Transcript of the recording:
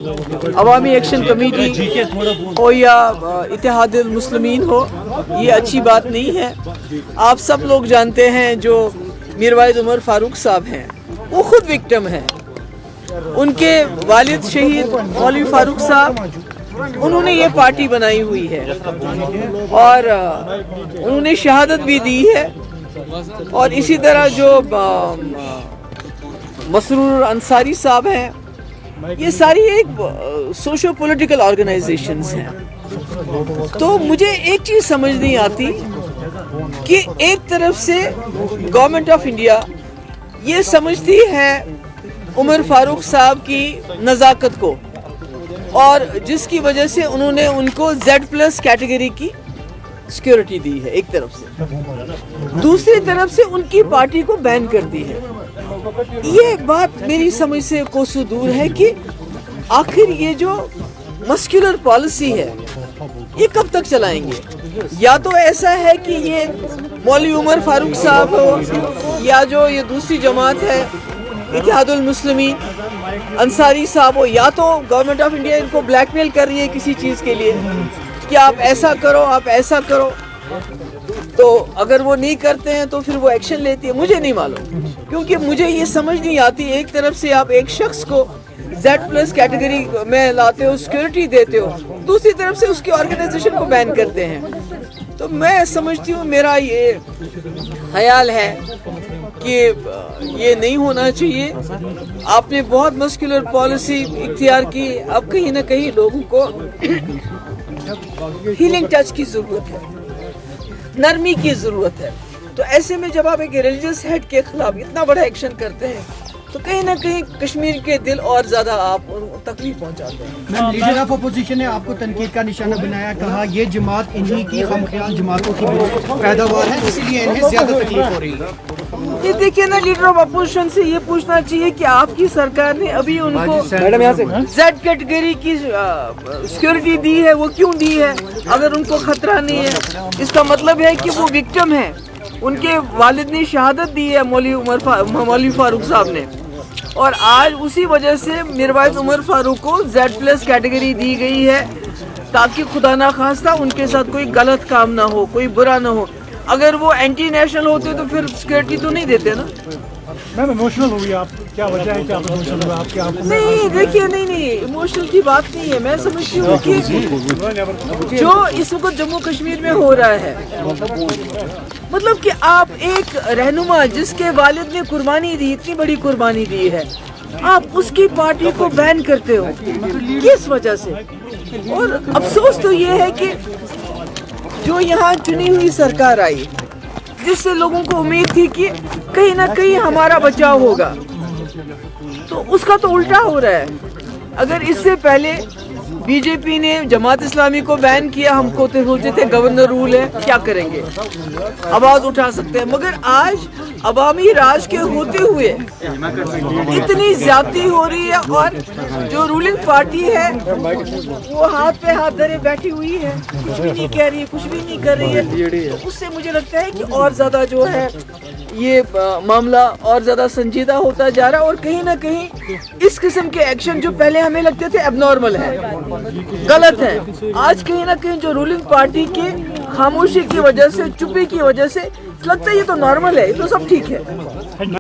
अवामी action committee हो या इत्तेहाद मुस्लिमीन हो, ये अच्छी बात नहीं है। आप सब लोग जानते हैं जो मीरवाइज उमर फारूक साहब हैं, वो खुद विक्टिम हैं। उनके वालिद शहीद मौलवी फारूक साहब, उन्होंने ये पार्टी बनाई हुई है और उन्होंने शहादत भी दी है। और इसी तरह जो मसरूर अंसारी साहब हैं, ये सारी एक सोशो पॉलिटिकल ऑर्गेनाइजेशंस हैं। तो मुझे एक चीज़ समझ नहीं आती कि एक तरफ से गवर्नमेंट ऑफ इंडिया ये समझती है उमर फारूक साहब की नज़ाकत को, और जिसकी वजह से उन्होंने उनको Z+ कैटेगरी की सिक्योरिटी दी है एक तरफ से, दूसरी तरफ से उनकी पार्टी को बैन कर दी है। ये बात मेरी समझ से कोसों दूर है कि आखिर ये जो मस्कुलर पॉलिसी है ये कब तक चलाएंगे। या तो ऐसा है कि ये मौलवी उमर फारूक साहब हो या जो ये दूसरी जमात है इत्तेहादुल मुस्लिमीन अंसारी साहब हो, या तो गवर्नमेंट ऑफ इंडिया इनको ब्लैकमेल कर रही है किसी चीज़ के लिए कि आप ऐसा करो, आप ऐसा करो। तो अगर वो नहीं करते हैं तो फिर वो एक्शन लेती है। मुझे नहीं मालूम, क्योंकि मुझे ये समझ नहीं आती, एक तरफ से आप एक शख्स को Z+ कैटेगरी में लाते हो, सिक्योरिटी देते हो, दूसरी तरफ से उसकी ऑर्गेनाइजेशन को बैन करते हैं। तो मैं समझती हूँ, मेरा ये ख्याल है कि ये नहीं होना चाहिए। आपने बहुत मस्कुलर पॉलिसी इख्तियार की, अब कहीं ना कहीं लोगों को हीलिंग टच की ज़रूरत है, नरमी की ज़रूरत है। तो ऐसे में जब आप एक रिलीजियस हेड के खिलाफ इतना बड़ा एक्शन करते हैं तो कहीं ना कहीं कश्मीर के दिल और ज़्यादा आप तकलीफ पहुंचाते हैं। मैम, लीडर ऑफ अपोजिशन ने आपको तनकीद का निशाना बनाया, कहा ये जमात इन्हीं की खमख्याल जमातों की पैदावार है, इसलिए इन्हें ज़्यादा तकलीफ हो रही है। ये देखिए ना, लीडर ऑफ अपोजिशन से ये पूछना चाहिए कि आपकी सरकार ने अभी उनको Z कैटेगरी की सिक्योरिटी दी है, वो क्यों दी है अगर उनको खतरा नहीं है? इसका मतलब है कि वो विक्टिम है, उनके वालिद ने शहादत दी है मौलवी फारूक साहब ने, और आज उसी वजह से मीरवाइज उमर फारूक को Z+ कैटेगरी दी गई है ताकि खुदा ना खास्ता उनके साथ कोई गलत काम ना हो, कोई बुरा ना हो। अगर वो एंटी नेशनल होते तो फिर सिक्योरिटी तो नहीं देते ना। मैम, इमोशनल हो गई आप, क्या वजह है कि आप इमोशनल हो? आपके आप नहीं, देखिए, नहीं इमोशनल की बात नहीं है। मैं समझती हूँ कि जो इस वक्त जम्मू कश्मीर में हो रहा है, मतलब कि आप एक रहनुमा जिसके वालिद ने कुर्बानी दी, इतनी बड़ी कुर्बानी दी है, आप उसकी पार्टी को बैन करते हो किस वजह से? और अफसोस तो ये है कि जो यहाँ चुनी हुई सरकार आई, जिससे लोगों को उम्मीद थी कि कहीं ना कहीं हमारा बचाव होगा, तो उसका तो उल्टा हो रहा है। अगर इससे पहले बीजेपी ने जमात इस्लामी को बैन किया, हमको तो सोचते थे गवर्नर रूल है, क्या करेंगे, आवाज उठा सकते हैं, मगर आज अवामी राज के होते हुए इतनी ज्यादती हो रही है और जो रूलिंग पार्टी है वो हाथ पे हाथ धरे बैठी हुई है, कुछ भी नहीं कह रही है, कुछ भी नहीं कर रही है। तो उससे मुझे लगता है कि और ज्यादा जो है ये मामला और ज्यादा संजीदा होता जा रहा है, और कहीं ना कहीं इस किस्म के एक्शन जो पहले हमें लगते थे एबनॉर्मल है, गलत है, आज कहीं ना कहीं जो रूलिंग पार्टी की खामोशी की वजह से, चुप्पी की वजह से लगता है ये तो नॉर्मल है, ये तो सब ठीक है।